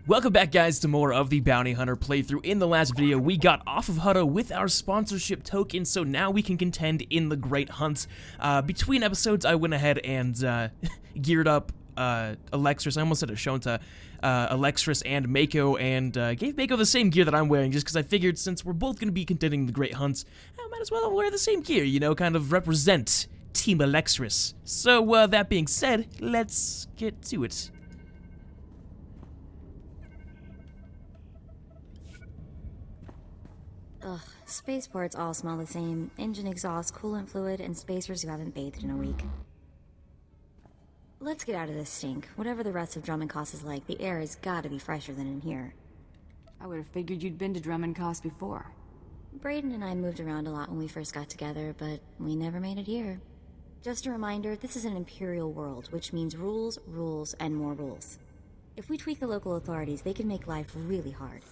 Welcome back, guys, to more of the Bounty Hunter playthrough. In the last video, we got off of Hutto with our sponsorship token, so now we can contend in the Great Hunt. Between episodes, I went ahead and geared up Alexis, I almost said Ashonta, Alexis and Mako, and gave Mako the same gear that I'm wearing, just because I figured since we're both going to be contending in the Great Hunt, I might as well wear the same gear, you know, kind of represent Team Alexis. So, that being said, let's get to it. Ugh, spaceports all smell the same. Engine exhaust, coolant fluid, and spacers who haven't bathed in a week. Let's get out of this stink. Whatever the rest of Dromund Kaas is like, the air has gotta be fresher than in here. I would have figured you'd been to Dromund Kaas before. Braden and I moved around a lot when we first got together, but we never made it here. Just a reminder, this is an imperial world, which means rules, rules, and more rules. If we tweak the local authorities, they can make life really hard.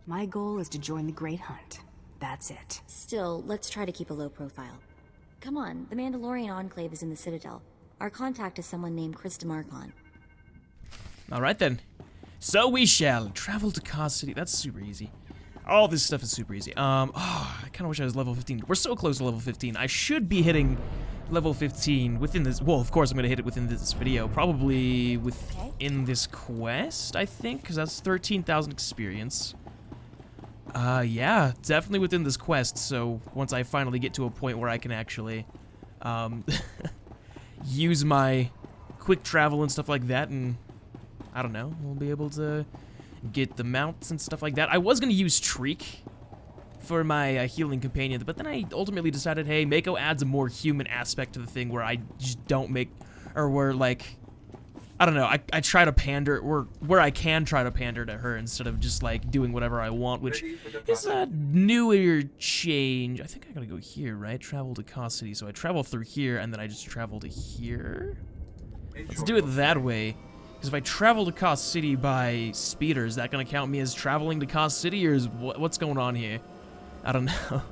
My goal is to join the Great Hunt. That's it. Still, let's try to keep a low profile. Come on, the Mandalorian Enclave is in the Citadel. Our contact is someone named Krista Markon. Alright then. So we shall travel to Kaas City. That's super easy. All this stuff is super easy. I kind of wish I was level 15. We're so close to level 15. I should be hitting level 15 within this. Well, of course I'm going to hit it within this video. Probably within this quest, I think, because that's 13,000 experience. Yeah, definitely within this quest, so once I finally get to a point where I can actually, use my quick travel and stuff like that, and, I don't know, we'll be able to get the mounts and stuff like that. I was gonna use Treek for my healing companion, but then I ultimately decided, hey, Mako adds a more human aspect to the thing where I just don't make, or where, like, I don't know, I try to pander, where I can try to pander to her instead of just, like, doing whatever I want, which is a newer change. I think I gotta go here, right? Travel to Kaas City, so I travel through here, and then I just travel to here? Let's do it that way, because if I travel to Kaas City by speeder, is that gonna count me as traveling to Kaas City, or is what's going on here? I don't know.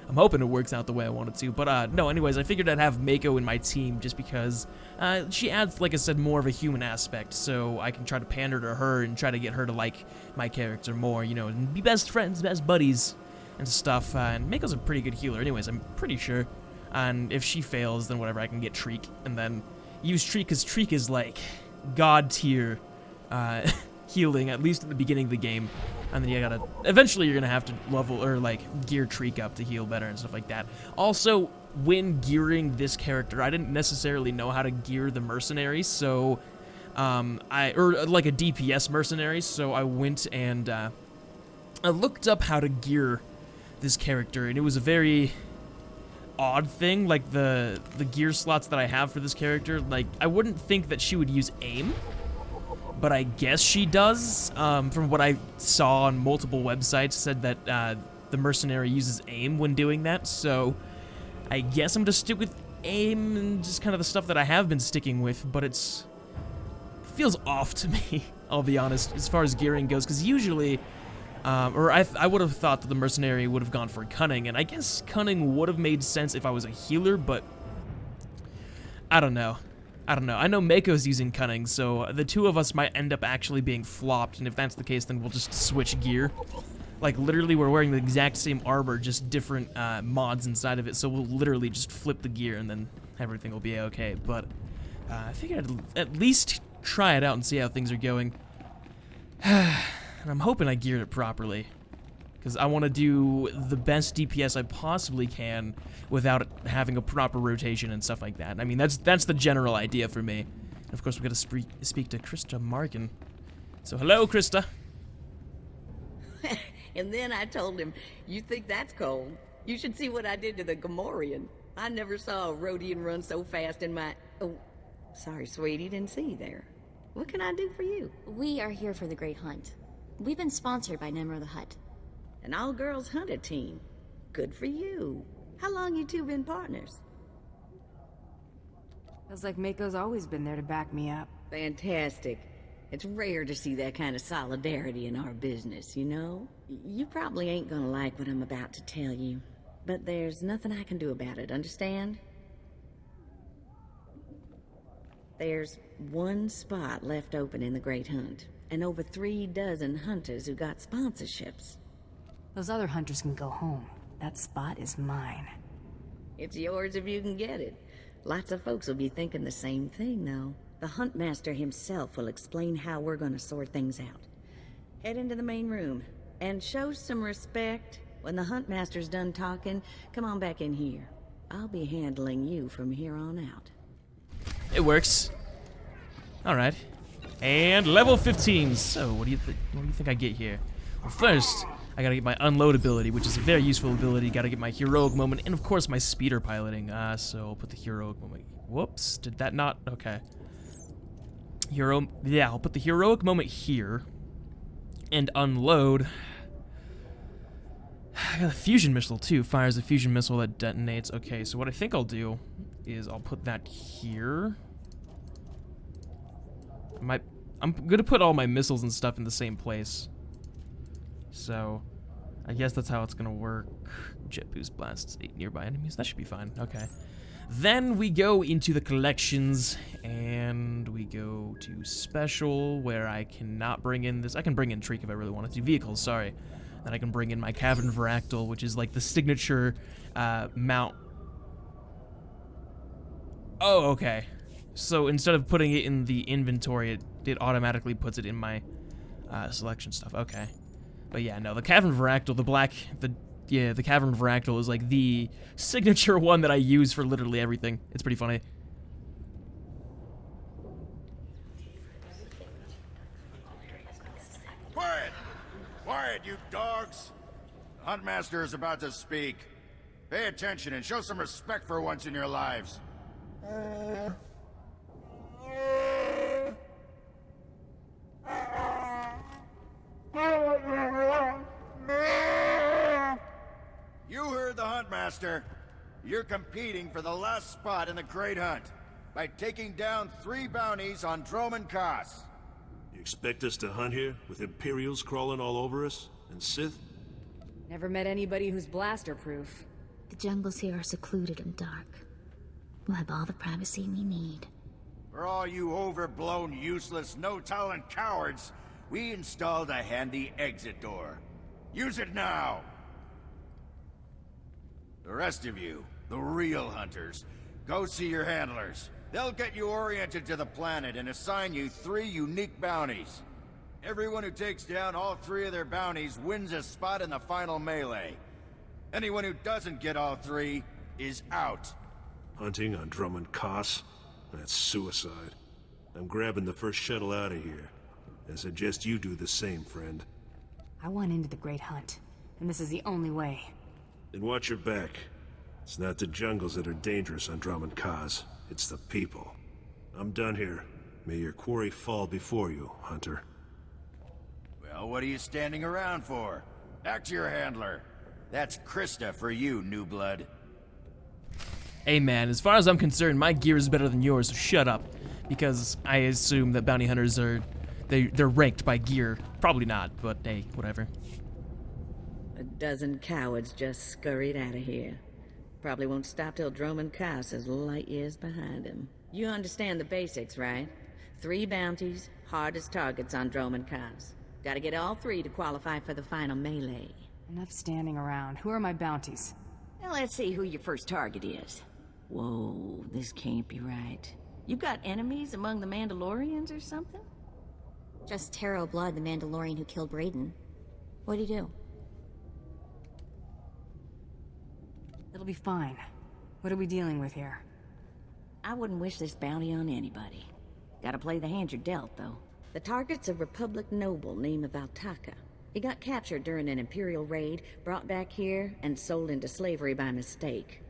I'm hoping it works out the way I want it to, but no, anyways, I figured I'd have Mako in my team just because she adds, like I said, more of a human aspect, so I can try to pander to her and try to get her to like my character more, you know, and be best friends, best buddies, and stuff, and Mako's a pretty good healer anyways, I'm pretty sure, and if she fails, then whatever, I can get Treek, and then use Treek, because Treek is, like, god tier healing, at least at the beginning of the game. And then you gotta, eventually you're gonna have to level, or like, gear Treek up to heal better and stuff like that. Also, when gearing this character, I didn't necessarily know how to gear the mercenary, so, or like a DPS mercenary, so I went and, I looked up how to gear this character, and it was a very odd thing, like, the gear slots that I have for this character, like, I wouldn't think that she would use aim, but I guess she does. From what I saw on multiple websites, said that the mercenary uses aim when doing that, so I guess I'm just stick with aim and just kind of the stuff that I have been sticking with, but it feels off to me, I'll be honest, as far as gearing goes, because usually, or I would have thought that the mercenary would have gone for cunning, and I guess cunning would have made sense if I was a healer, but I don't know. I know Mako's using cunning, so the two of us might end up actually being flopped, and if that's the case, then we'll just switch gear. Like, literally, we're wearing the exact same armor, just different mods inside of it, so we'll literally just flip the gear, and then everything will be okay. But I figured I'd at least try it out and see how things are going. And I'm hoping I geared it properly, because I want to do the best DPS I possibly can without having a proper rotation and stuff like that. I mean, that's the general idea for me. And of course, we got to speak to Krista Markon. So, hello, Krista. And then I told him, you think that's cold? You should see what I did to the Gamorrean. I never saw a Rhodian run so fast in my... Oh, sorry, sweetie, didn't see you there. What can I do for you? We are here for the Great Hunt. We've been sponsored by Nemro the Hutt. An all-girls hunter team. Good for you. How long you two been partners? Feels like Mako's always been there to back me up. Fantastic. It's rare to see that kind of solidarity in our business, you know? You probably ain't gonna like what I'm about to tell you, but there's nothing I can do about it, understand? There's one spot left open in the Great Hunt, and over 36 hunters who got sponsorships. Those other hunters can go home. That spot is mine. It's yours if you can get it. Lots of folks will be thinking the same thing, though. The Huntmaster himself will explain how we're gonna sort things out. Head into the main room, and show some respect. When the Huntmaster's done talking, come on back in here. I'll be handling you from here on out. It works. Alright. And level 15. So, what do you think I get here? Well, first, I gotta get my unload ability, which is a very useful ability. Gotta get my heroic moment, and of course my speeder piloting. So I'll put the heroic moment. Whoops, did that not? Okay. Yeah, I'll put the heroic moment here, and unload. I got a fusion missile too. Fires a fusion missile that detonates. Okay, so what I think I'll do is I'll put that here. I'm gonna put all my missiles and stuff in the same place. So, I guess that's how it's gonna work. Jet boost blasts 8 nearby enemies. That should be fine. Okay. Then we go into the collections, and we go to special, where I cannot bring in this. I can bring in Treek if I really wanted to. Vehicles, sorry. Then I can bring in my Cavern Varactyl, which is like the signature mount. Oh, okay. So instead of putting it in the inventory, it automatically puts it in my selection stuff. Okay. But yeah, no, the Cavern Varactyl, the Cavern Varactyl is like the signature one that I use for literally everything. It's pretty funny. Quiet! Quiet, you dogs! The Huntmaster is about to speak. Pay attention and show some respect for once in your lives. You heard the Huntmaster. You're competing for the last spot in the Great Hunt by taking down 3 bounties on Dromund Kaas. You expect us to hunt here with Imperials crawling all over us? And Sith? Never met anybody who's blaster-proof. The jungles here are secluded and dark. We'll have all the privacy we need. For all you overblown, useless, no-talent cowards, we installed a handy exit door. Use it now! The rest of you, the real hunters, go see your handlers. They'll get you oriented to the planet and assign you 3 unique bounties. Everyone who takes down all 3 of their bounties wins a spot in the final melee. Anyone who doesn't get all 3 is out. Hunting on Dromund Kaas? That's suicide. I'm grabbing the first shuttle out of here. I suggest you do the same, friend. I want into the Great Hunt, and this is the only way. Then watch your back. It's not the jungles that are dangerous on Dromund Kaas. It's the people. I'm done here. May your quarry fall before you, Hunter. Well, what are you standing around for? Back to your handler. That's Krista for you, new blood. Hey man, as far as I'm concerned, my gear is better than yours, so shut up. Because I assume that bounty hunters are... They're ranked by gear. Probably not, but hey, whatever. A dozen cowards just scurried out of here. Probably won't stop till Dromund Kaas is light years behind him. You understand the basics, right? 3 bounties, hardest targets on Dromund Kaas. Gotta get all 3 to qualify for the final melee. Enough standing around. Who are my bounties? Now let's see who your first target is. Whoa, this can't be right. You got enemies among the Mandalorians or something? Just Taro Blood, the Mandalorian who killed Brayden. What'd he do? It'll be fine. What are we dealing with here? I wouldn't wish this bounty on anybody. Gotta play the hand you're dealt, though. The target's a Republic noble named Valtaka. He got captured during an Imperial raid, brought back here, and sold into slavery by mistake.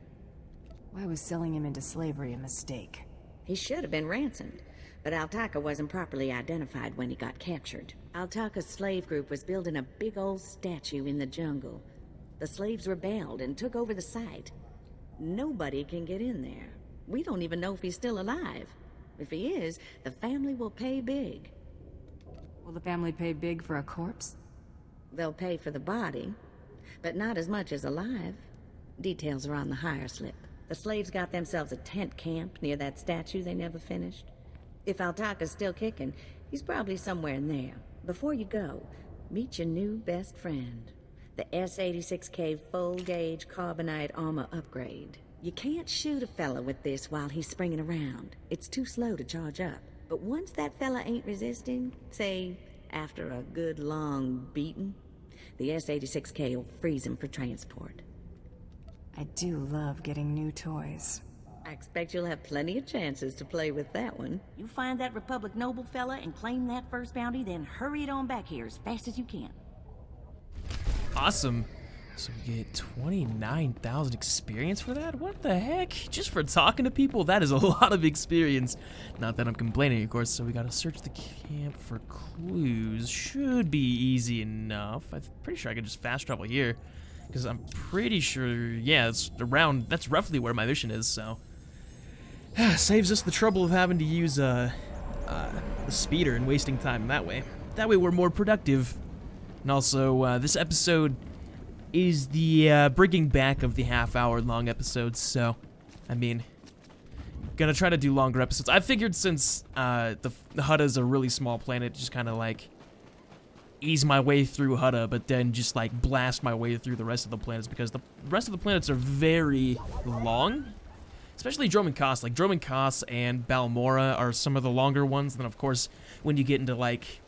Why was selling him into slavery a mistake? He should have been ransomed, but Altaka wasn't properly identified when he got captured. Altaka's slave group was building a big old statue in the jungle. The slaves rebelled and took over the site. Nobody can get in there. We don't even know if he's still alive. If he is, the family will pay big. Will the family pay big for a corpse? They'll pay for the body, but not as much as alive. Details are on the hire slip. The slaves got themselves a tent camp near that statue they never finished. If Altaka's still kicking, he's probably somewhere in there. Before you go, meet your new best friend. The S-86K full-gauge carbonite armor upgrade. You can't shoot a fella with this while he's springing around. It's too slow to charge up. But once that fella ain't resisting, say, after a good long beating, the S-86K will freeze him for transport. I do love getting new toys. I expect you'll have plenty of chances to play with that one. You find that Republic Noble fella and claim that first bounty, then hurry it on back here as fast as you can. Awesome. So we get 29,000 experience for that? What the heck? Just for talking to people? That is a lot of experience. Not that I'm complaining, of course. So we gotta search the camp for clues. Should be easy enough. I'm pretty sure I can just fast travel here. Because I'm pretty sure, yeah, it's around, that's roughly where my mission is, so. Saves us the trouble of having to use a speeder and wasting time that way. That way we're more productive. And also, this episode is the bringing back of the half-hour-long episodes, so, I mean, gonna try to do longer episodes. I figured since the Hutta's a really small planet, just kind of like ease my way through Hutta, but then just like blast my way through the rest of the planets, because the rest of the planets are very long. Especially Dromund Kaas. Like, Dromund Kaas and Balmora are some of the longer ones. And then, of course, when you get into, like,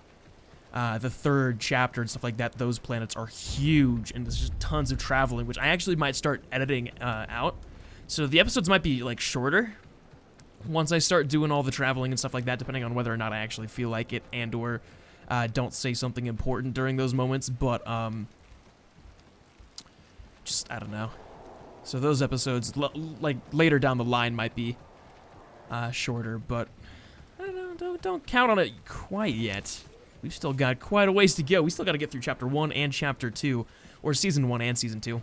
the third chapter and stuff like that, those planets are huge. And there's just tons of traveling, which I actually might start editing out. So the episodes might be, like, shorter once I start doing all the traveling and stuff like that, depending on whether or not I actually feel like it and or don't say something important during those moments. But, just, I don't know. So those episodes, like, later down the line might be shorter, but I don't know, don't count on it quite yet. We've still got quite a ways to go. We still got to get through Chapter 1 and Chapter 2, or Season 1 and Season 2,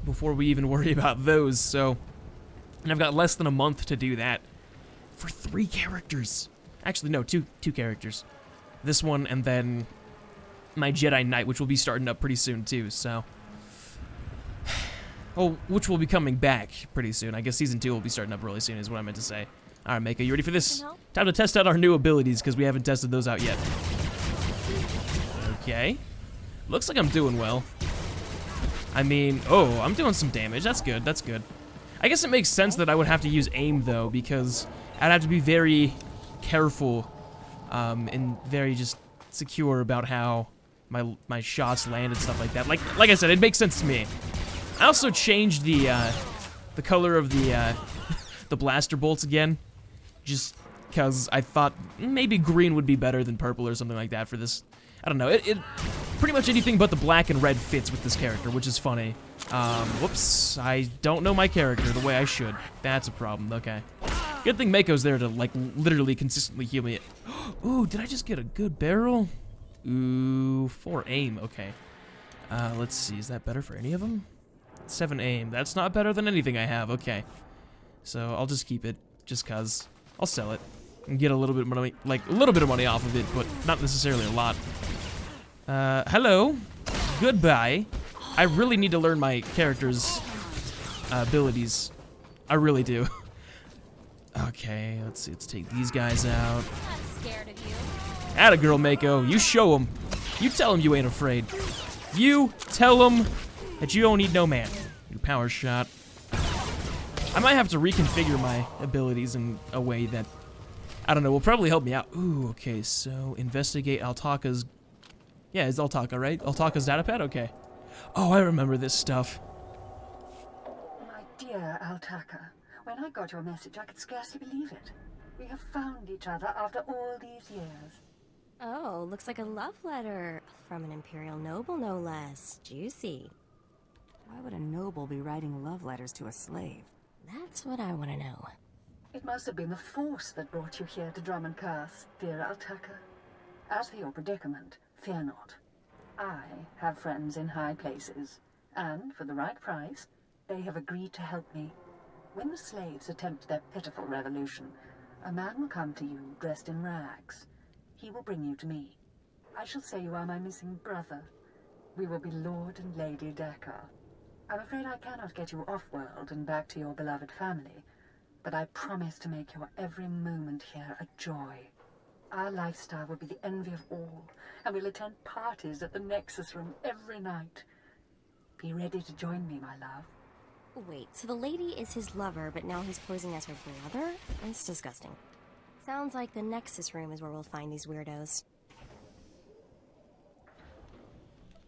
before we even worry about those, so. And I've got less than a month to do that for 3 characters. Actually, no, two characters. This one, and then my Jedi Knight, which will be starting up pretty soon, too, so. Oh, which will be coming back pretty soon. I guess Season 2 will be starting up really soon is what I meant to say. Alright, Mako, you ready for this? Time to test out our new abilities, because we haven't tested those out yet. Okay. Looks like I'm doing well. I mean, oh, I'm doing some damage. That's good, that's good. I guess it makes sense that I would have to use aim, though, because I'd have to be very careful and very just secure about how my shots land and stuff like that. Like I said, it makes sense to me. I also changed the color of the blaster bolts again, just because I thought maybe green would be better than purple or something like that for this. I don't know. It pretty much anything but the black and red fits with this character, which is funny. Whoops, I don't know my character the way I should. That's a problem. Okay. Good thing Mako's there to like literally consistently heal me. Ooh, did I just get a good barrel? Ooh, 4 aim. Okay. Let's see. Is that better for any of them? 7 aim. That's not better than anything I have. Okay. So I'll just keep it, just cause. I'll sell it and get a little bit of money, like a little bit of money off of it, but not necessarily a lot. Hello. Goodbye. I really need to learn my character's abilities. I really do. Okay, let's see. Let's take these guys out. I'm scared of you. Atta girl, Mako. You show them. You tell them you ain't afraid. You tell them that you don't need no man. New power shot. I might have to reconfigure my abilities in a way that, I don't know, will probably help me out. Ooh, okay, so investigate Altaka's, yeah, it's Altaka, right? Altaka's datapad? Okay. Oh, I remember this stuff. My dear Altaka, when I got your message, I could scarcely believe it. We have found each other after all these years. Oh, looks like a love letter. From an Imperial noble, no less. Juicy. Why would a noble be writing love letters to a slave? That's what I want to know. It must have been the Force that brought you here to Dromund Kaas, dear Altaka. As for your predicament, fear not. I have friends in high places, and for the right price, they have agreed to help me. When the slaves attempt their pitiful revolution, a man will come to you dressed in rags. He will bring you to me. I shall say you are my missing brother. We will be Lord and Lady Dakar. I'm afraid I cannot get you off-world and back to your beloved family, but I promise to make your every moment here a joy. Our lifestyle will be the envy of all, and we'll attend parties at the Nexus Room every night. Be ready to join me, my love. Wait, so the lady is his lover, but now he's posing as her brother? That's disgusting. Sounds like the Nexus Room is where we'll find these weirdos.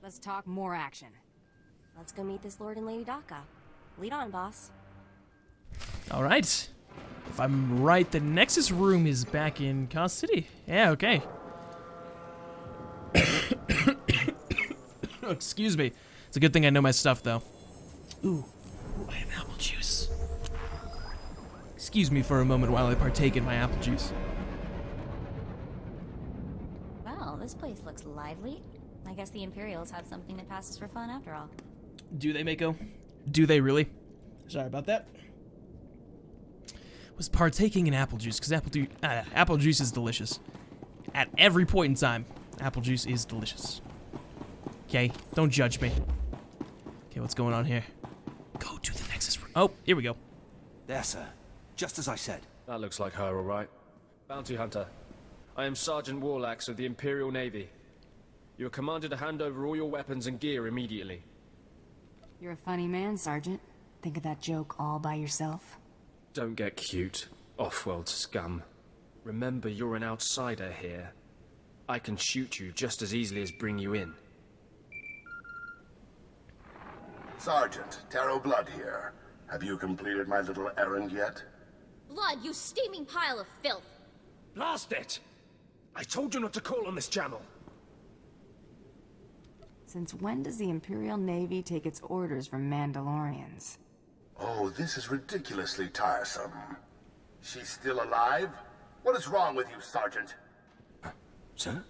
Let's talk more action. Let's go meet this Lord and Lady Daka. Lead on, boss. Alright. If I'm right, the Nexus Room is back in Kaas City. Yeah, okay. Excuse me. It's a good thing I know my stuff, though. Ooh, I have apple juice. Excuse me for a moment while I partake in my apple juice. Well, this place looks lively. I guess the Imperials have something that passes for fun after all. Do they, Mako? Do they really? Sorry about that. Was partaking in apple juice, because apple juice is delicious. At every point in time, apple juice is delicious. Okay, don't judge me. Okay, what's going on here? Go to the Nexus Room. Oh, here we go. There, sir. Just as I said. That looks like her, all right. Bounty Hunter. I am Sergeant Warlax of the Imperial Navy. You are commanded to hand over all your weapons and gear immediately. You're a funny man, Sergeant. Think of that joke all by yourself? Don't get cute, off-world scum. Remember, you're an outsider here. I can shoot you just as easily as bring you in. Sergeant, Taro Blood here. Have you completed my little errand yet? Blood, you steaming pile of filth! Blast it! I told you not to call on this channel. Since when does the Imperial Navy take its orders from Mandalorians? Oh, this is ridiculously tiresome. She's still alive? What is wrong with you, Sergeant? Sir?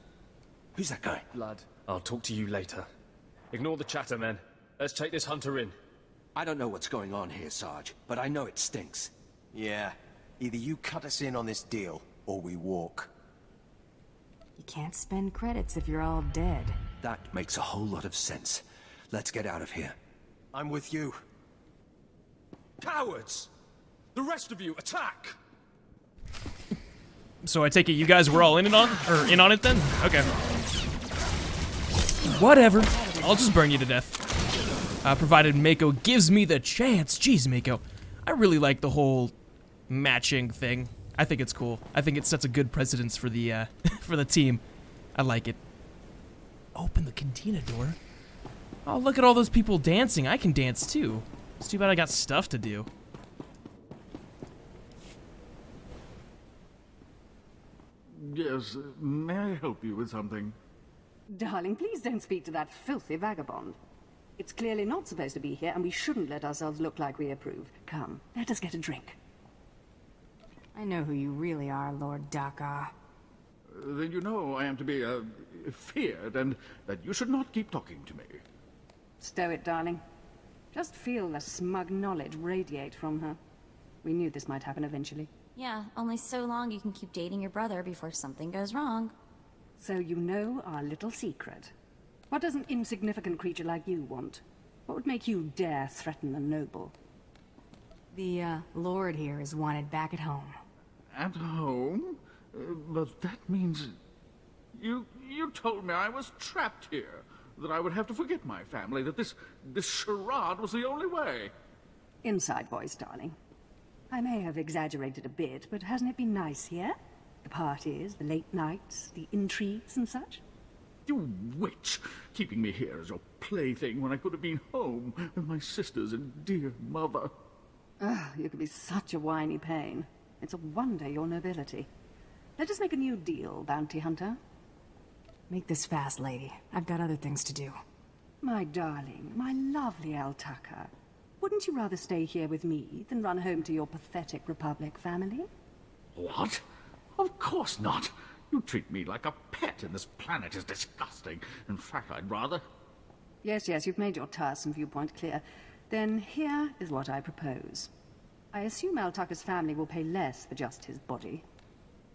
Who's that guy? Blood, I'll talk to you later. Ignore the chatter, men. Let's take this hunter in. I don't know what's going on here, Sarge, but I know it stinks. Yeah. Either you cut us in on this deal, or we walk. You can't spend credits if you're all dead. That makes a whole lot of sense. Let's get out of here. I'm with you. Cowards! The rest of you, attack! So I take it you guys were all in on it then? Okay. Whatever. I'll just burn you to death. Provided Mako gives me the chance. Jeez, Mako. I really like the whole matching thing. I think it's cool. I think it sets a good precedence for the for the team. I like it. Open the cantina door. Oh, look at all those people dancing. I can dance too. It's too bad I got stuff to do. Yes, may I help you with something? Darling, please don't speak to that filthy vagabond. It's clearly not supposed to be here, and we shouldn't let ourselves look like we approve. Come, let us get a drink. I know who you really are, Lord Daka. Then you know I am to be, feared, and that you should not keep talking to me. Stow it, darling. Just feel the smug knowledge radiate from her. We knew this might happen eventually. Yeah, only so long you can keep dating your brother before something goes wrong. So you know our little secret. What does an insignificant creature like you want? What would make you dare threaten the noble? The, Lord here is wanted back at home. At home? But that means... You told me I was trapped here. That I would have to forget my family. That this charade was the only way. Inside voice, darling. I may have exaggerated a bit, but hasn't it been nice here? The parties, the late nights, the intrigues and such? You witch! Keeping me here as your plaything when I could have been home with my sisters and dear mother. Ah, you could be such a whiny pain. It's a wonder your nobility. Let us make a new deal, bounty hunter. Make this fast, lady. I've got other things to do. My darling, my lovely Altaka. Wouldn't you rather stay here with me than run home to your pathetic Republic family? What? Of course not. You treat me like a pet, and this planet is disgusting. In fact, I'd rather... Yes, you've made your tiresome viewpoint clear. Then here is what I propose. I assume Altaka's family will pay less for just his body.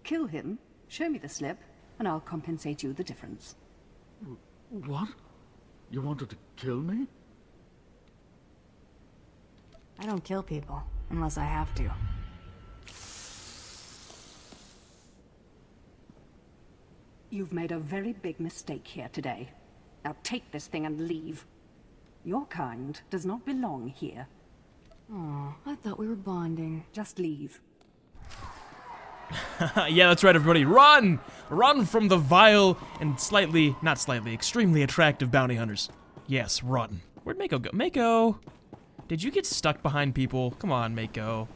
Kill him, show me the slip, and I'll compensate you the difference. What? You wanted to kill me? I don't kill people, unless I have to. You've made a very big mistake here today. Now take this thing and leave. Your kind does not belong here. Aw, I thought we were bonding. Just leave. Yeah, that's right, everybody. Run! Run from the vile and extremely attractive bounty hunters. Yes, run. Where'd Mako go? Mako! Did you get stuck behind people? Come on, Mako.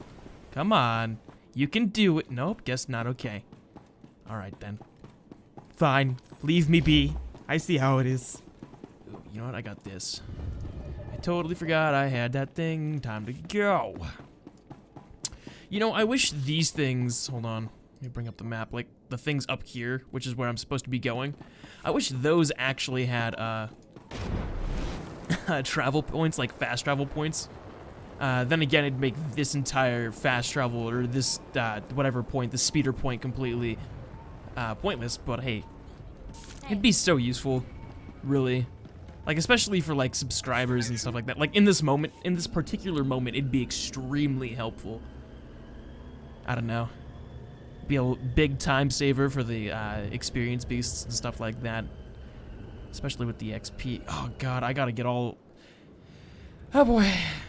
Come on. You can do it. Nope, guess not. Okay. Alright, then. Fine. Leave me be. I see how it is. Ooh, you know what? I got this. I totally forgot I had that thing. Time to go. You know, I wish these things... Hold on. Let me bring up the map. Like, the things up here, which is where I'm supposed to be going. I wish those actually had, travel points, like fast travel points. Then again, it'd make this entire fast travel, or this, whatever point, the speeder point, completely, pointless. But hey, it'd be so useful, really. Like, especially for, like, subscribers and stuff like that. Like, in this moment, in this particular moment, it'd be extremely helpful. I don't know. Be a big time saver for the experience beasts and stuff like that. Especially with the XP. Oh god, I gotta get all... Oh boy.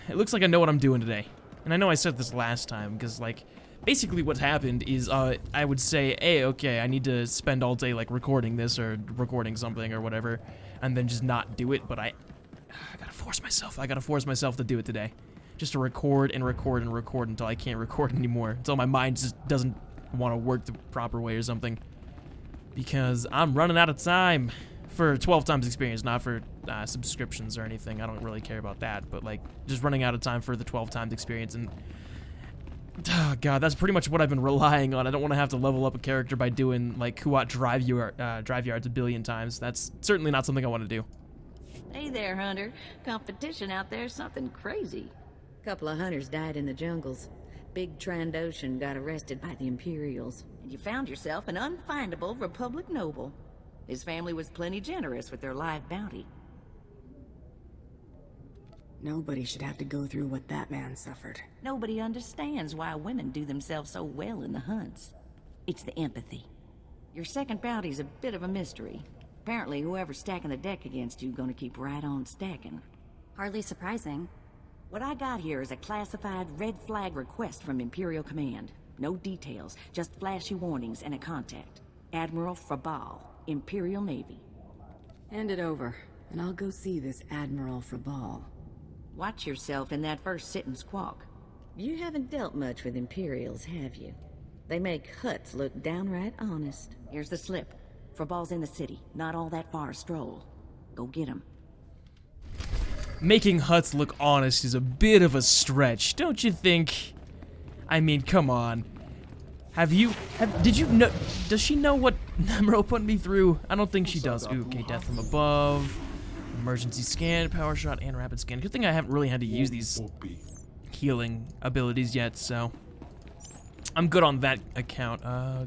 It looks like I know what I'm doing today. And I know I said this last time, because, like, basically what's happened is, I would say, hey, okay, I need to spend all day, like, recording this or recording something or whatever, and then just not do it, but I gotta force myself. I gotta force myself to do it today. Just to record and record and record until I can't record anymore. Until my mind just doesn't want to work the proper way or something. Because I'm running out of time for 12 times experience, not for subscriptions or anything. I don't really care about that. But, like, just running out of time for the 12 times experience. And, oh, God, that's pretty much what I've been relying on. I don't want to have to level up a character by doing, like, Kuat drive yards a billion times. That's certainly not something I want to do. Hey there, Hunter. Competition out there's something crazy. Couple of hunters died in the jungles. Big Trandoshan got arrested by the Imperials. And you found yourself an unfindable Republic noble. His family was plenty generous with their live bounty. Nobody should have to go through what that man suffered. Nobody understands why women do themselves so well in the hunts. It's the empathy. Your second bounty's a bit of a mystery. Apparently whoever's stacking the deck against you gonna keep right on stacking. Hardly surprising. What I got here is a classified red flag request from Imperial Command. No details, just flashy warnings and a contact. Admiral Frabal, Imperial Navy. Hand it over, and I'll go see this Admiral Frabal. Watch yourself in that first sit-and squawk. You haven't dealt much with Imperials, have you? They make huts look downright honest. Here's the slip. Frabal's in the city, not all that far a stroll. Go get him. Making huts look honest is a bit of a stretch, don't you think? I mean, come on. Did you know, does she know what Nemro put me through? I don't think she does. Ooh, okay, death from above. Emergency scan, power shot, and rapid scan. Good thing I haven't really had to use these healing abilities yet, so I'm good on that account.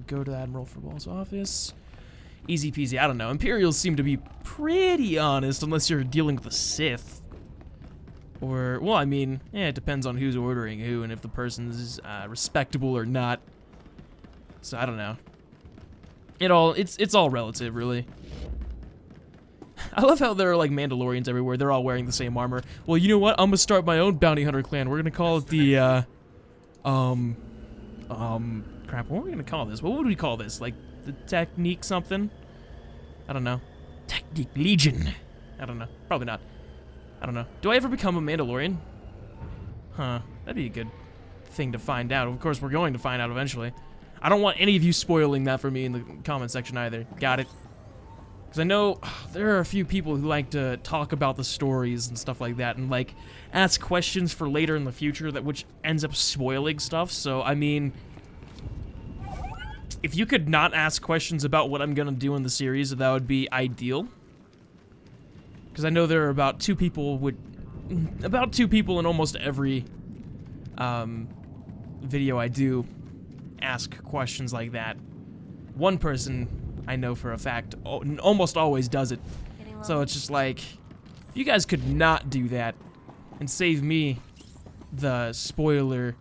Go to Admiral Frabal's office. Easy peasy, I don't know. Imperials seem to be pretty honest, unless you're dealing with a Sith. Or, well, I mean, yeah, it depends on who's ordering who and if the person's respectable or not. So I don't know. It's all relative, really. I love how there are like Mandalorians everywhere. They're all wearing the same armor. Well, you know what? I'm gonna start my own bounty hunter clan. We're gonna call it the crap. What are we gonna call this? What would we call this? Like the Technique something? I don't know. Technique Legion. I don't know. Probably not. I don't know. Do I ever become a Mandalorian? Huh. That'd be a good thing to find out. Of course, we're going to find out eventually. I don't want any of you spoiling that for me in the comment section either. Got it? Because I know there are a few people who like to talk about the stories and stuff like that and, like, ask questions for later in the future which ends up spoiling stuff. So, I mean, if you could not ask questions about what I'm going to do in the series, that would be ideal. Because I know there are about two people in almost every video I do ask questions like that. One person I know for a fact almost always does it. So it's just like, if you guys could not do that and save me the spoiler,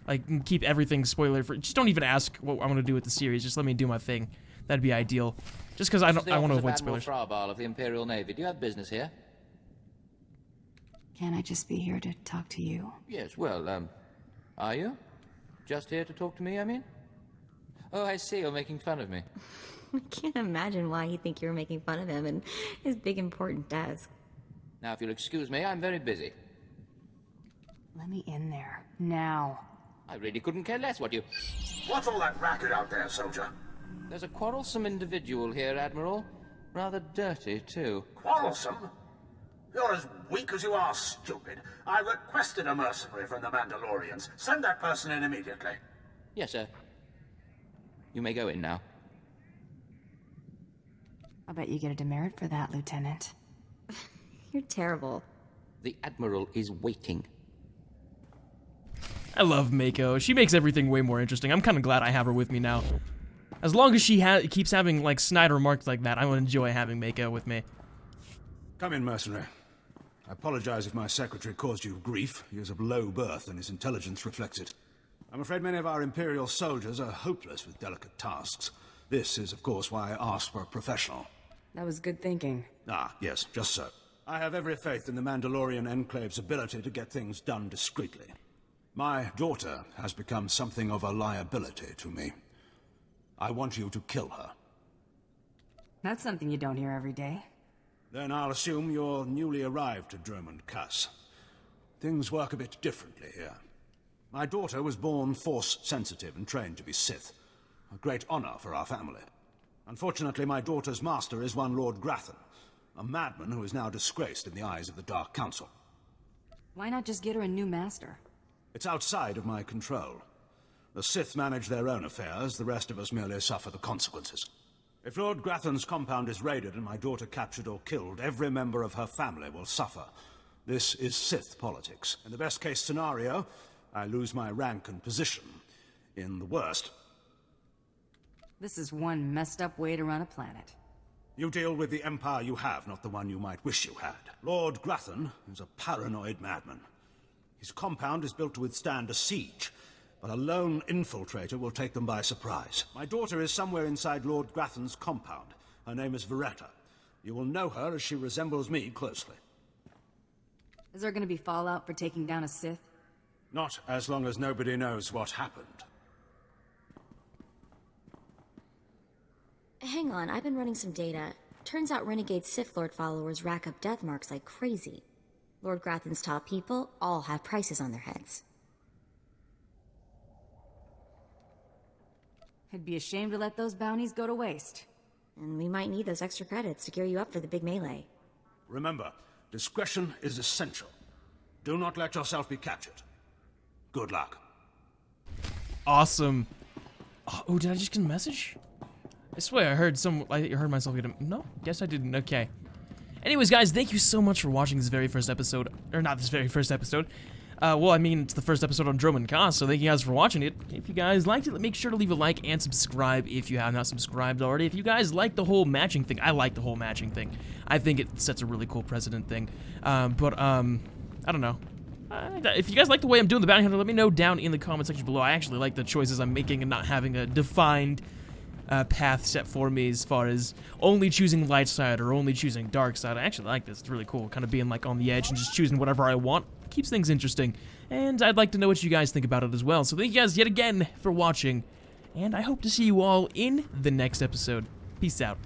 like keep everything spoiler free. Just don't even ask what I'm gonna do with the series. Just let me do my thing. that'd be ideal. Just because I want to avoid spoilers. Frabal of the Imperial Navy. Do you have business here? Can't I just be here to talk to you? Yes, well, are you? Just here to talk to me, I mean? Oh, I see, you're making fun of me. I can't imagine why he'd think you were making fun of him and his big important desk. Now, if you'll excuse me, I'm very busy. Let me in there. Now. I really couldn't care less what you... What's all that racket out there, soldier? There's a quarrelsome individual here, Admiral. Rather dirty, too. Quarrelsome? You're as weak as you are stupid. I requested a mercenary from the Mandalorians. Send that person in immediately. Yes, sir. You may go in now. I bet you get a demerit for that, Lieutenant. You're terrible. The Admiral is waiting. I love Mako. She makes everything way more interesting. I'm kind of glad I have her with me now. As long as she keeps having, like, snide remarks like that, I will enjoy having Mako with me. Come in, mercenary. I apologize if my secretary caused you grief. He is of low birth, and his intelligence reflects it. I'm afraid many of our Imperial soldiers are hopeless with delicate tasks. This is, of course, why I asked for a professional. That was good thinking. Ah, yes, just so. I have every faith in the Mandalorian Enclave's ability to get things done discreetly. My daughter has become something of a liability to me. I want you to kill her. That's something you don't hear every day. Then I'll assume you're newly arrived to Dromund, Kaas. Things work a bit differently here. My daughter was born Force-sensitive and trained to be Sith. A great honor for our family. Unfortunately, my daughter's master is one Lord Grathan, a madman who is now disgraced in the eyes of the Dark Council. Why not just get her a new master? It's outside of my control. The Sith manage their own affairs, the rest of us merely suffer the consequences. If Lord Grathan's compound is raided and my daughter captured or killed, every member of her family will suffer. This is Sith politics. In the best-case scenario, I lose my rank and position. In the worst... This is one messed up way to run a planet. You deal with the empire you have, not the one you might wish you had. Lord Grathan is a paranoid madman. His compound is built to withstand a siege, but a lone infiltrator will take them by surprise. My daughter is somewhere inside Lord Grathan's compound. Her name is Veretta. You will know her as she resembles me closely. Is there going to be fallout for taking down a Sith? Not as long as nobody knows what happened. Hang on, I've been running some data. Turns out renegade Sith Lord followers rack up death marks like crazy. Lord Grathan's top people all have prices on their heads. I'd be ashamed to let those bounties go to waste. And we might need those extra credits to gear you up for the big melee. Remember, discretion is essential. Do not let yourself be captured. Good luck. Awesome. Oh, did I just get a message? I swear I heard myself get a... No, guess I didn't. Okay. Anyways, guys, thank you so much for watching this very first episode. Or not this very first episode. Well, I mean, it's the first episode on Dromund Kaas, so thank you guys for watching it. If you guys liked it, make sure to leave a like and subscribe if you have not subscribed already. If you guys like the whole matching thing, I like the whole matching thing. I think it sets a really cool precedent thing. I don't know. If you guys like the way I'm doing the bounty hunter, let me know down in the comment section below. I actually like the choices I'm making and not having a defined path set for me as far as only choosing light side or only choosing dark side. I actually like this. It's really cool, kind of being like on the edge and just choosing whatever I want. Keeps things interesting, and I'd like to know what you guys think about it as well. So thank you guys yet again for watching, and I hope to see you all in the next episode. Peace out.